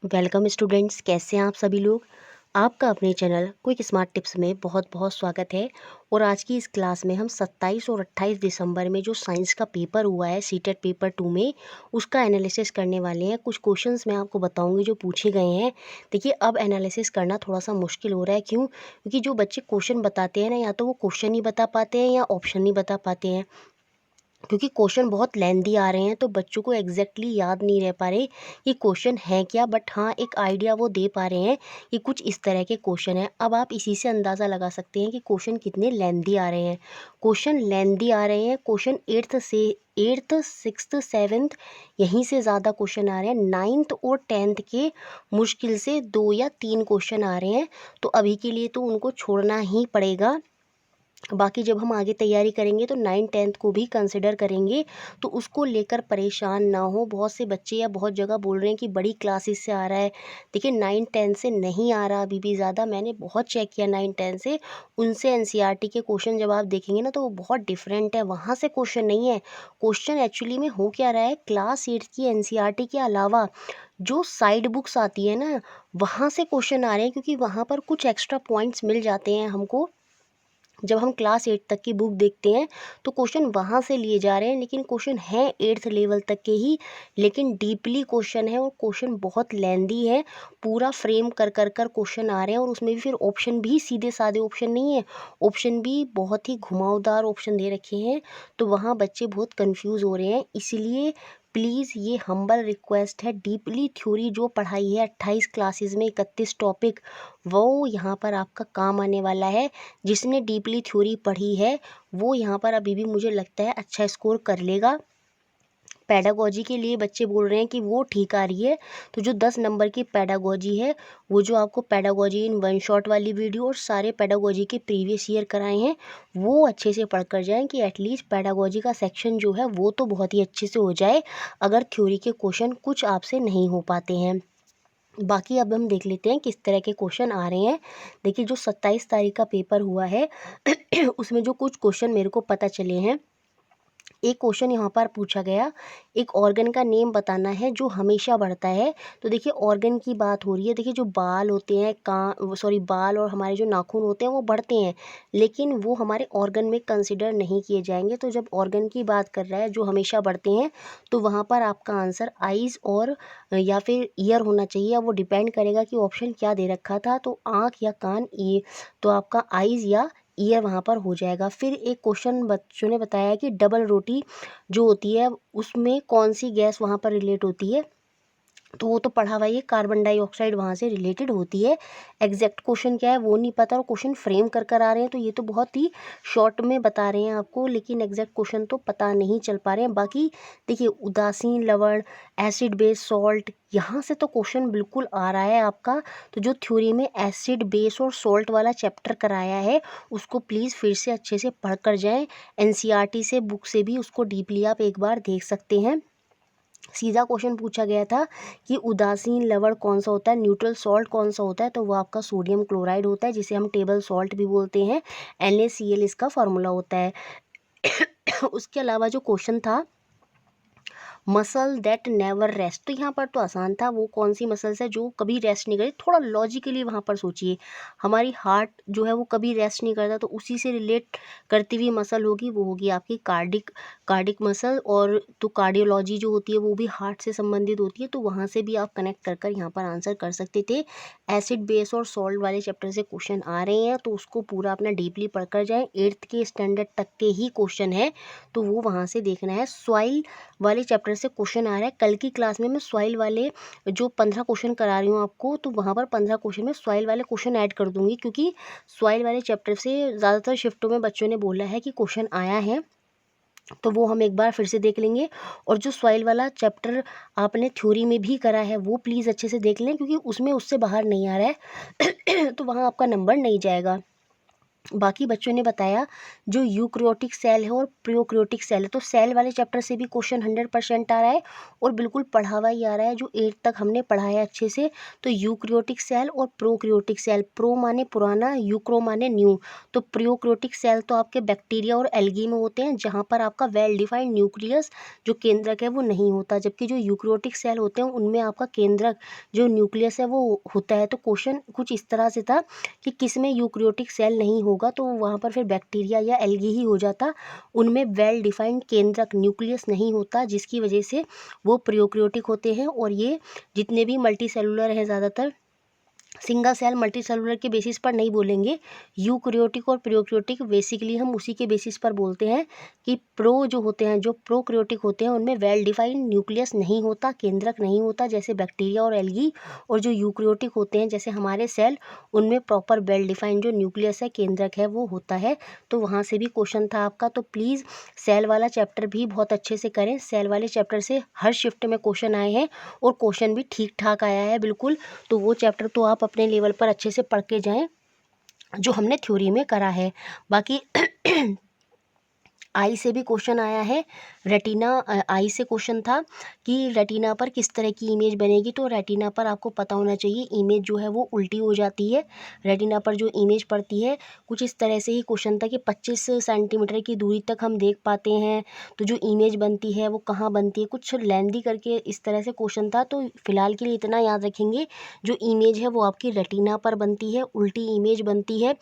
Welcome students, कैसे हैं आप सभी लोग। आपका अपने चैनल क्विक स्मार्ट टिप्स में बहुत बहुत स्वागत है। और आज की इस क्लास में हम 27 और 28 दिसंबर में जो साइंस का पेपर हुआ है सीटेट पेपर 2 में, उसका एनालिसिस करने वाले हैं। कुछ क्वेश्चंस मैं आपको बताऊंगी जो पूछे गए हैं। देखिए, अब एनालिसिस करना थोड़ा सा मुश्किल हो रहा है। क्यों? क्योंकि जो बच्चे क्वेश्चन बताते हैं ना, या तो वो क्वेश्चन नहीं बता पाते हैं या ऑप्शन नहीं बता पाते हैं। क्योंकि क्वेश्चन बहुत लेंदी आ रहे हैं तो बच्चों को एग्जैक्टली याद नहीं रह पा रहे कि क्वेश्चन है क्या, बट हाँ एक आइडिया वो दे पा रहे हैं कि कुछ इस तरह के क्वेश्चन हैं। अब आप इसी से अंदाज़ा लगा सकते हैं कि क्वेश्चन कितने लेंदी आ रहे हैं। क्वेश्चन लेंदी आ रहे हैं। क्वेश्चन एट्थ सिक्स्थ सेवन्थ यहीं से ज़्यादा क्वेश्चन आ रहे हैं। नाइन्थ और टेंथ के मुश्किल से 2 या 3 क्वेश्चन आ रहे हैं। तो अभी के लिए तो उनको छोड़ना ही पड़ेगा। बाकी जब हम आगे तैयारी करेंगे तो 9th-10th को भी कंसिडर करेंगे। तो उसको लेकर परेशान ना हो। बहुत से बच्चे या बहुत जगह बोल रहे हैं कि बड़ी क्लासेस से आ रहा है। देखिए, 9th-10th से नहीं आ रहा अभी भी ज़्यादा। मैंने बहुत चेक किया 9th-10th से, उनसे एनसीईआरटी के क्वेश्चन जब आप देखेंगे ना तो वो बहुत डिफरेंट है। वहाँ से क्वेश्चन नहीं है। क्वेश्चन एक्चुअली में हो क्या रहा है, क्लास 8 की एनसीईआरटी के अलावा जो साइड बुक्स आती है ना, वहाँ से क्वेश्चन आ रहे हैं। क्योंकि वहाँ पर कुछ एक्स्ट्रा पॉइंट्स मिल जाते हैं हमको। जब हम क्लास 8 तक की बुक देखते हैं तो क्वेश्चन वहाँ से लिए जा रहे हैं, लेकिन क्वेश्चन हैं 8th लेवल तक के ही। लेकिन डीपली क्वेश्चन है और क्वेश्चन बहुत लेंदी है। पूरा फ्रेम कर कर कर क्वेश्चन आ रहे हैं और उसमें भी फिर ऑप्शन भी सीधे साधे ऑप्शन नहीं है। ऑप्शन भी बहुत ही घुमावदार ऑप्शन दे रखे हैं। तो वहाँ बच्चे बहुत कंफ्यूज हो रहे हैं। इसलिए प्लीज़ ये हम्बल रिक्वेस्ट है, डीपली थ्योरी जो पढ़ाई है 28 क्लासेस में 31 टॉपिक, वो यहाँ पर आपका काम आने वाला है। जिसने डीपली थ्योरी पढ़ी है वो यहाँ पर अभी भी मुझे लगता है अच्छा स्कोर कर लेगा। पैडागोजी के लिए बच्चे बोल रहे हैं कि वो ठीक आ रही है। तो जो 10 नंबर की पैडागोजी है, वो जो आपको पैडागोजी इन वन शॉट वाली वीडियो और सारे पैडागोजी के प्रीवियस ईयर कराए हैं, वो अच्छे से पढ़ कर जाएँ कि एटलीस्ट पैडागोजी का सेक्शन जो है वो तो बहुत ही अच्छे से हो जाए, अगर थ्योरी के क्वेश्चन कुछ आपसे नहीं हो पाते हैं। बाकी अब हम देख लेते हैं किस तरह के क्वेश्चन आ रहे हैं। देखिए, जो 27 तारीख का पेपर हुआ है उसमें जो कुछ क्वेश्चन मेरे को पता चले हैं। एक क्वेश्चन यहाँ पर पूछा गया, एक ऑर्गन का नेम बताना है जो हमेशा बढ़ता है। तो देखिए, ऑर्गन की बात हो रही है। देखिए, जो बाल होते हैं, बाल और हमारे जो नाखून होते हैं वो बढ़ते हैं, लेकिन वो हमारे ऑर्गन में कंसिडर नहीं किए जाएंगे। तो जब ऑर्गन की बात कर रहा है जो हमेशा बढ़ते हैं, तो वहाँ पर आपका आंसर आइज़ और या फिर ईयर होना चाहिए। अब वो डिपेंड करेगा कि ऑप्शन क्या दे रखा था, तो आँख या कान, ये तो आपका आइज़ या ईयर वहाँ पर हो जाएगा। फिर एक क्वेश्चन बच्चों ने बताया कि डबल रोटी जो होती है उसमें कौन सी गैस वहाँ पर रिलेट होती है। तो वो तो पढ़ा हुआ, ये कार्बन डाइऑक्साइड वहाँ से रिलेटेड होती है। एग्जैक्ट क्वेश्चन क्या है वो नहीं पता और क्वेश्चन फ्रेम कर कर आ रहे हैं, तो ये तो बहुत ही शॉर्ट में बता रहे हैं आपको, लेकिन एग्जैक्ट क्वेश्चन तो पता नहीं चल पा रहे हैं। बाकी देखिए, उदासीन लवण, एसिड बेस सॉल्ट, यहाँ से तो क्वेश्चन बिल्कुल आ रहा है आपका। तो जो थ्योरी में एसिड बेस और सॉल्ट वाला चैप्टर कराया है, उसको प्लीज़ फिर से अच्छे से पढ़ कर जाएँ। एनसीईआरटी से बुक से भी उसको डीपली आप एक बार देख सकते हैं। सीधा क्वेश्चन पूछा गया था कि उदासीन लवण कौन सा होता है, न्यूट्रल सॉल्ट कौन सा होता है। तो वो आपका सोडियम क्लोराइड होता है, जिसे हम टेबल सॉल्ट भी बोलते हैं। NaCl इसका फार्मूला होता है। उसके अलावा जो क्वेश्चन था, मसल दैट नेवर रेस्ट, तो यहाँ पर तो आसान था। वो कौन सी मसल्स है जो कभी रेस्ट नहीं करती। थोड़ा लॉजिकली वहाँ पर सोचिए, हमारी हार्ट जो है वो कभी रेस्ट नहीं करता, तो उसी से रिलेट करती हुई मसल होगी, वो होगी आपकी कार्डिक मसल। और तो कार्डियोलॉजी जो होती है वो भी हार्ट से संबंधित होती है, तो वहाँ से भी आप कनेक्ट कर कर यहाँ पर आंसर कर सकते थे। एसिड बेस और सॉल्ट वाले चैप्टर से क्वेश्चन आ रहे हैं, तो उसको पूरा अपना डीपली पढ़ कर जाएँ। 8th के स्टैंडर्ड तक के ही क्वेश्चन है, तो वो वहाँ से देखना है। सॉइल वाले चैप्टर से क्वेश्चन आ रहा है। कल की क्लास में मैं सॉइल वाले जो 15 क्वेश्चन करा रही हूँ आपको, तो वहाँ पर 15 क्वेश्चन में सॉइल वाले क्वेश्चन ऐड कर दूंगी, क्योंकि सॉइल वाले चैप्टर से ज़्यादातर शिफ्टों में बच्चों ने बोला है कि क्वेश्चन आया है, तो वो हम एक बार फिर से देख लेंगे। और जो सॉइल वाला चैप्टर आपने थ्योरी में भी करा है वो प्लीज़ अच्छे से देख लें, क्योंकि उसमें उससे बाहर नहीं आ रहा है तो वहाँ आपका नंबर नहीं जाएगा। बाकी बच्चों ने बताया जो यूक्रियोटिक सेल है और प्रोक्रियोटिक सेल है, तो सेल वाले चैप्टर से भी क्वेश्चन 100% आ रहा है और बिल्कुल पढ़ा हुआ ही आ रहा है, जो 8 तक हमने पढ़ा है अच्छे से। तो यूक्रियोटिक सेल और प्रोक्रियोटिक सेल, प्रो माने पुराना, यूक्रो माने न्यू। तो प्रोक्रियोटिक सेल तो आपके बैक्टीरिया और एल्गी में होते हैं, जहाँ पर आपका वेल डिफाइंड न्यूक्लियस जो केंद्रक है वो नहीं होता, जबकि जो यूक्रियोटिक सेल होते हैं उनमें आपका केंद्रक जो न्यूक्लियस है वो होता है। तो क्वेश्चन कुछ इस तरह से था कि किस में यूक्रियोटिक सेल नहीं होगा, तो वहाँ पर फिर बैक्टीरिया या एल्गी ही हो जाता। उनमें वेल डिफाइंड केंद्रक न्यूक्लियस नहीं होता, जिसकी वजह से वो प्रोक्रियोटिक होते हैं। और ये जितने भी मल्टी सेलुलर हैं, ज़्यादातर सिंगल सेल मल्टी सेलुलर के बेसिस पर नहीं बोलेंगे। यूक्रियोटिक और प्रोक्रियोटिक बेसिकली हम उसी के बेसिस पर बोलते हैं कि प्रो जो होते हैं, जो प्रोक्रियोटिक होते हैं, उनमें वेल डिफाइंड न्यूक्लियस नहीं होता, केंद्रक नहीं होता, जैसे बैक्टीरिया और एल्गी। और जो यूक्रियोटिक होते हैं जैसे हमारे सेल, उनमें प्रॉपर वेल डिफाइंड जो न्यूक्लियस है, केंद्रक है, वो होता है। तो वहाँ से भी क्वेश्चन था आपका। तो प्लीज़ सेल वाला चैप्टर भी बहुत अच्छे से करें। सेल वाले चैप्टर से हर शिफ्ट में क्वेश्चन आए हैं और क्वेश्चन भी ठीक ठाक आया है बिल्कुल। तो वो चैप्टर तो आप अपने लेवल पर अच्छे से पढ़ के जाएं, जो हमने थ्योरी में करा है। बाकी आई से भी क्वेश्चन आया है। रेटिना आई से क्वेश्चन था कि रेटिना पर किस तरह की इमेज बनेगी। तो रेटिना पर आपको पता होना चाहिए इमेज जो है वो उल्टी हो जाती है। रेटिना पर जो इमेज पड़ती है कुछ इस तरह से ही क्वेश्चन था कि 25 सेंटीमीटर की दूरी तक हम देख पाते हैं। तो जो इमेज बनती है वो कहाँ बनती है, कुछ लेंदी करके इस तरह से क्वेश्चन था। तो फिलहाल के लिए इतना याद रखेंगे, जो इमेज है वो आपकी रेटिना पर बनती है, उल्टी इमेज बनती है।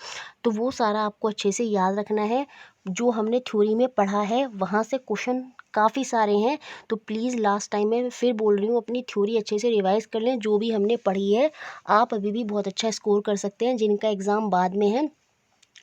तो वो सारा आपको अच्छे से याद रखना है। जो हमने थ्योरी में पढ़ा है वहाँ से क्वेश्चन काफ़ी सारे हैं। तो प्लीज़ लास्ट टाइम मैं फिर बोल रही हूँ, अपनी थ्योरी अच्छे से रिवाइज़ कर लें। जो भी हमने पढ़ी है, आप अभी भी बहुत अच्छा स्कोर कर सकते हैं। जिनका एग्ज़ाम बाद में है,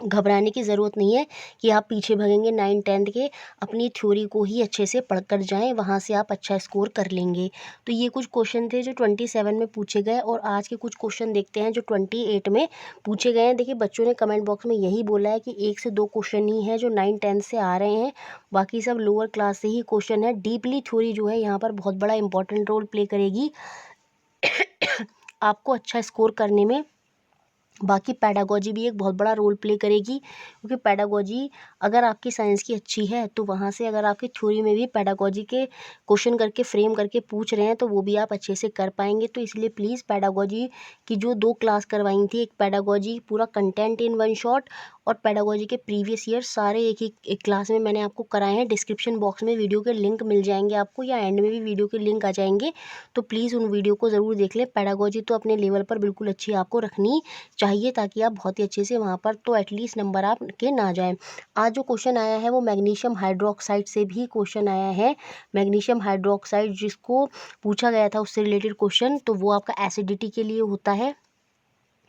घबराने की ज़रूरत नहीं है कि आप पीछे भगेंगे 9th-10th के। अपनी थ्योरी को ही अच्छे से पढ़ कर जाएँ, वहाँ से आप अच्छा स्कोर कर लेंगे। तो ये कुछ क्वेश्चन थे जो 27 में पूछे गए, और आज के कुछ क्वेश्चन देखते हैं जो 28 में पूछे गए हैं। देखिए बच्चों ने कमेंट बॉक्स में यही बोला है कि 1 से 2 क्वेश्चन ही हैं जो 9th-10th से आ रहे हैं, बाकी सब लोअर क्लास से ही क्वेश्चन है। डीपली थ्योरी जो है यहाँ पर बहुत बड़ा इंपॉर्टेंट रोल प्ले करेगी आपको अच्छा स्कोर करने में। बाकी पैडागॉजी भी एक बहुत बड़ा रोल प्ले करेगी, क्योंकि पैडागॉजी अगर आपकी साइंस की अच्छी है तो वहाँ से अगर आपकी थ्योरी में भी पैडागॉजी के क्वेश्चन करके फ्रेम करके पूछ रहे हैं तो वो भी आप अच्छे से कर पाएंगे। तो इसलिए प्लीज़ पैडागॉजी की जो 2 क्लास करवाई थी, एक पैडागॉजी पूरा कंटेंट इन वन शॉट, और पैडागॉजी के प्रीवियस ईयर सारे एक क्लास में मैंने आपको कराए हैं। डिस्क्रिप्शन बॉक्स में वीडियो के लिंक मिल जाएंगे आपको, या एंड में भी वीडियो के लिंक आ जाएंगे। तो प्लीज़ उन वीडियो को ज़रूर देख लें। पैडागॉजी तो अपने लेवल पर बिल्कुल अच्छी आपको रखनी चाहिए, ताकि आप बहुत ही अच्छे से वहाँ पर तो एटलीस्ट नंबर आप के ना जाएं। आज जो क्वेश्चन आया है वो मैग्नीशियम हाइड्रोक्साइड से भी क्वेश्चन आया है। मैग्नीशियम हाइड्रोक्साइड जिसको पूछा गया था उससे रिलेटेड क्वेश्चन, तो वो आपका एसिडिटी के लिए होता है।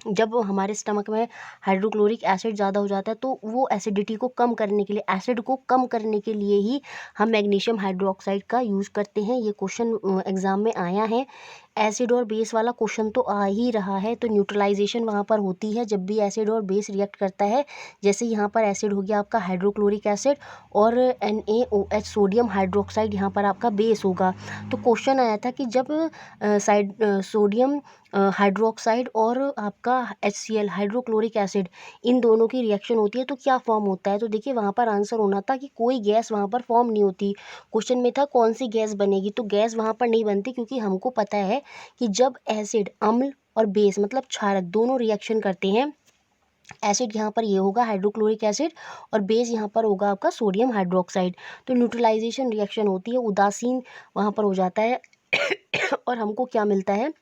जब हमारे स्टमक में हाइड्रोक्लोरिक एसिड ज़्यादा हो जाता है तो वो एसिडिटी को कम करने के लिए, एसिड को कम करने के लिए ही हम मैग्नीशियम हाइड्रोक्साइड का यूज़ करते हैं। ये क्वेश्चन एग्ज़ाम में आया है। एसिड और बेस वाला क्वेश्चन तो आ ही रहा है, तो न्यूट्रलाइजेशन वहाँ पर होती है जब भी एसिड और बेस रिएक्ट करता है। जैसे यहाँ पर एसिड हो गया आपका हाइड्रोक्लोरिक एसिड, और NaOH सोडियम हाइड्रोक्साइड यहाँ पर आपका बेस होगा। तो क्वेश्चन आया था कि जब सोडियम हाइड्रोक्साइड और आपका HCl हाइड्रोक्लोरिक एसिड, इन दोनों की रिएक्शन होती है तो क्या फॉर्म होता है। तो देखिए वहाँ पर आंसर होना था कि कोई गैस वहाँ पर फॉर्म नहीं होती। क्वेश्चन में था कौन सी गैस बनेगी, तो गैस वहाँ पर नहीं बनती, क्योंकि हमको पता है कि जब एसिड, अम्ल और बेस मतलब क्षारक दोनों रिएक्शन करते हैं, एसिड यहाँ पर ये होगा हाइड्रोक्लोरिक एसिड, और बेस यहाँ पर होगा आपका सोडियम हाइड्रोक्साइड। तो न्यूट्रलाइजेशन रिएक्शन होती है, उदासीन वहाँ पर हो जाता है और हमको क्या मिलता है,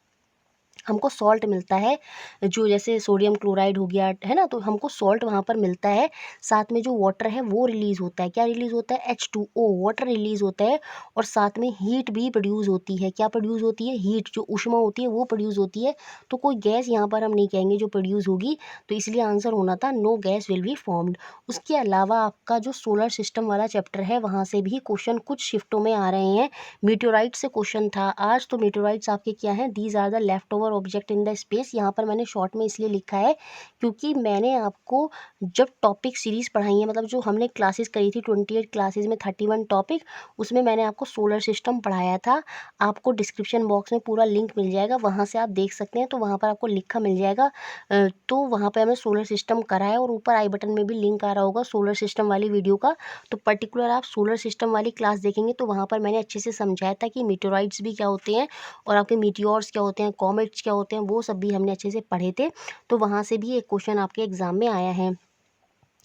हमको सॉल्ट मिलता है, जो जैसे सोडियम क्लोराइड हो गया है ना, तो हमको सॉल्ट वहाँ पर मिलता है। साथ में जो वाटर है वो रिलीज़ होता है। क्या रिलीज़ होता है, H2O वाटर रिलीज़ होता है। और साथ में हीट भी प्रोड्यूस होती है। क्या प्रोड्यूस होती है, हीट, जो ऊष्मा होती है वो प्रोड्यूस होती है। तो कोई गैस यहाँ पर हम नहीं कहेंगे जो प्रोड्यूस होगी, तो इसलिए आंसर होना था no gas will be formed. उसके अलावा आपका जो सोलर सिस्टम वाला चैप्टर है वहाँ से भी क्वेश्चन कुछ शिफ्टों में आ रहे हैं। मीटेओराइट से क्वेश्चन था आज, तो मीटेओराइट्स आपके क्या हैं, these are the leftover object in the space. यहाँ पर मैंने शॉर्ट में इसलिए लिखा है क्योंकि मैंने आपको जब टॉपिक सीरीज़ पढ़ाई है, मतलब जो हमने क्लासेस करी थी 28 क्लासेस में 31 टॉपिक, उसमें मैंने आपको सोलर सिस्टम पढ़ाया था। आपको डिस्क्रिप्शन बॉक्स में पूरा लिंक मिल जाएगा, वहाँ से आप देख सकते हैं। तो वहाँ पर आपको लिखा मिल जाएगा। तो वहाँ पे हमें सोलर सिस्टम करा है और ऊपर आई बटन में भी लिंक आ रहा होगा सोलर सिस्टम वाली वीडियो का। तो पर्टिकुलर आप सोलर सिस्टम वाली क्लास देखेंगे तो वहाँ पर मैंने अच्छे से समझाया था कि मीटेओराइट्स भी क्या होते हैं और आपके मीटियोर्स क्या होते हैं, कॉमेट्स क्या होते हैं, वो सब भी हमने अच्छे से पढ़े थे। तो वहाँ से भी एक क्वेश्चन आपके एग्ज़ाम में आया है।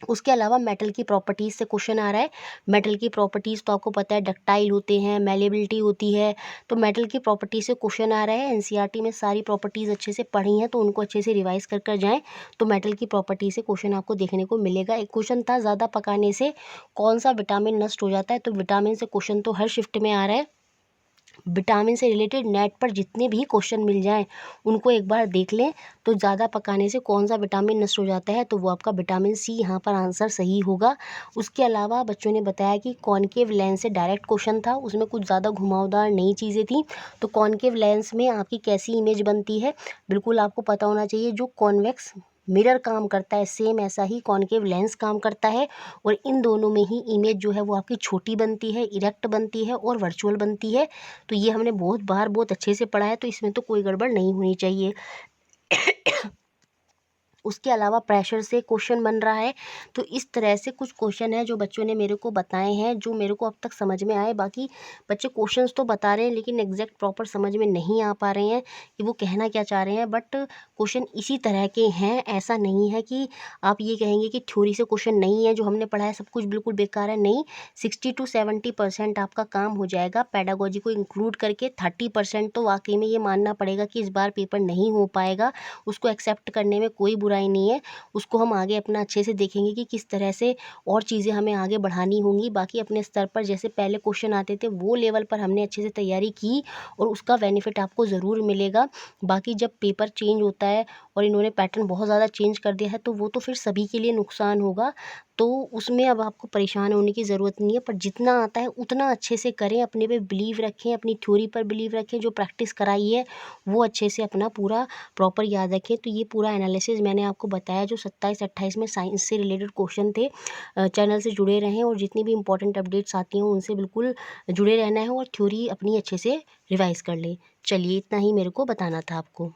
उसके अलावा मेटल की प्रॉपर्टीज़ से क्वेश्चन आ रहा है। मेटल की प्रॉपर्टीज़ तो आपको पता है, डक्टाइल होते हैं, मैलेबिलिटी होती है। तो मेटल की प्रॉपर्टी से क्वेश्चन आ रहा है। एनसीईआरटी में सारी प्रॉपर्टीज़ अच्छे से पढ़ी हैं तो उनको अच्छे से रिवाइज़ कर कर जाएँ। तो मेटल की प्रॉपर्टी से क्वेश्चन आपको देखने को मिलेगा। एक क्वेश्चन था, ज़्यादा पकाने से कौन सा विटामिन नष्ट हो जाता है। तो विटामिन से क्वेश्चन तो हर शिफ्ट में आ रहा है। विटामिन से रिलेटेड नेट पर जितने भी क्वेश्चन मिल जाएँ उनको एक बार देख लें। तो ज़्यादा पकाने से कौन सा विटामिन नष्ट हो जाता है, तो वो आपका विटामिन सी यहाँ पर आंसर सही होगा। उसके अलावा बच्चों ने बताया कि कॉनकेव लेंस से डायरेक्ट क्वेश्चन था, उसमें कुछ ज़्यादा घुमावदार नई चीज़ें थी। तो कॉनकेव लेंस में आपकी कैसी इमेज बनती है, बिल्कुल आपको पता होना चाहिए। जो कॉन्वेक्स मिरर काम करता है, सेम ऐसा ही कॉनकेव लेंस काम करता है। और इन दोनों में ही इमेज जो है वो आपकी छोटी बनती है, इरेक्ट बनती है और वर्चुअल बनती है। तो ये हमने बहुत बार बहुत अच्छे से पढ़ा है, तो इसमें तो कोई गड़बड़ नहीं होनी चाहिए। उसके अलावा प्रेशर से क्वेश्चन बन रहा है। तो इस तरह से कुछ क्वेश्चन है जो बच्चों ने मेरे को बताए हैं, जो मेरे को अब तक समझ में आए। बाकी बच्चे क्वेश्चंस तो बता रहे हैं लेकिन एग्जैक्ट प्रॉपर समझ में नहीं आ पा रहे हैं कि वो कहना क्या चाह रहे हैं। बट क्वेश्चन इसी तरह के हैं, ऐसा नहीं है कि आप ये कहेंगे कि थ्योरी से क्वेश्चन नहीं है, जो हमने पढ़ा है सब कुछ बिल्कुल बेकार है। नहीं, 60 to 70% आपका काम हो जाएगा पेडागोजी को इंक्लूड करके। 30% तो वाकई में ये मानना पड़ेगा कि इस बार पेपर नहीं हो पाएगा। उसको एक्सेप्ट करने में कोई बुराई नहीं है। उसको हम आगे अपना अच्छे से देखेंगे कि किस तरह से और चीज़ें हमें आगे बढ़ानी होंगी। बाकी अपने स्तर पर जैसे पहले क्वेश्चन आते थे वो लेवल पर हमने अच्छे से तैयारी की और उसका बेनिफिट आपको ज़रूर मिलेगा। बाकी जब पेपर चेंज होता है और इन्होंने पैटर्न बहुत ज़्यादा चेंज कर दिया है तो वो तो फिर सभी के लिए नुकसान होगा। तो उसमें अब आपको परेशान होने की ज़रूरत नहीं है, पर जितना आता है उतना अच्छे से करें, अपने पे बिलीव रखें, अपनी थ्योरी पर बिलीव रखें। जो प्रैक्टिस कराई है वो अच्छे से अपना पूरा प्रॉपर याद रखें। तो ये पूरा एनालिसिस मैंने आपको बताया जो 27-28 में साइंस से रिलेटेड क्वेश्चन थे। चैनल से जुड़े रहें और जितनी भी इंपॉर्टेंट अपडेट्स आती हैं उनसे बिल्कुल जुड़े रहना है और थ्योरी अपनी अच्छे से रिवाइज़ कर लें। चलिए, इतना ही मेरे को बताना था आपको।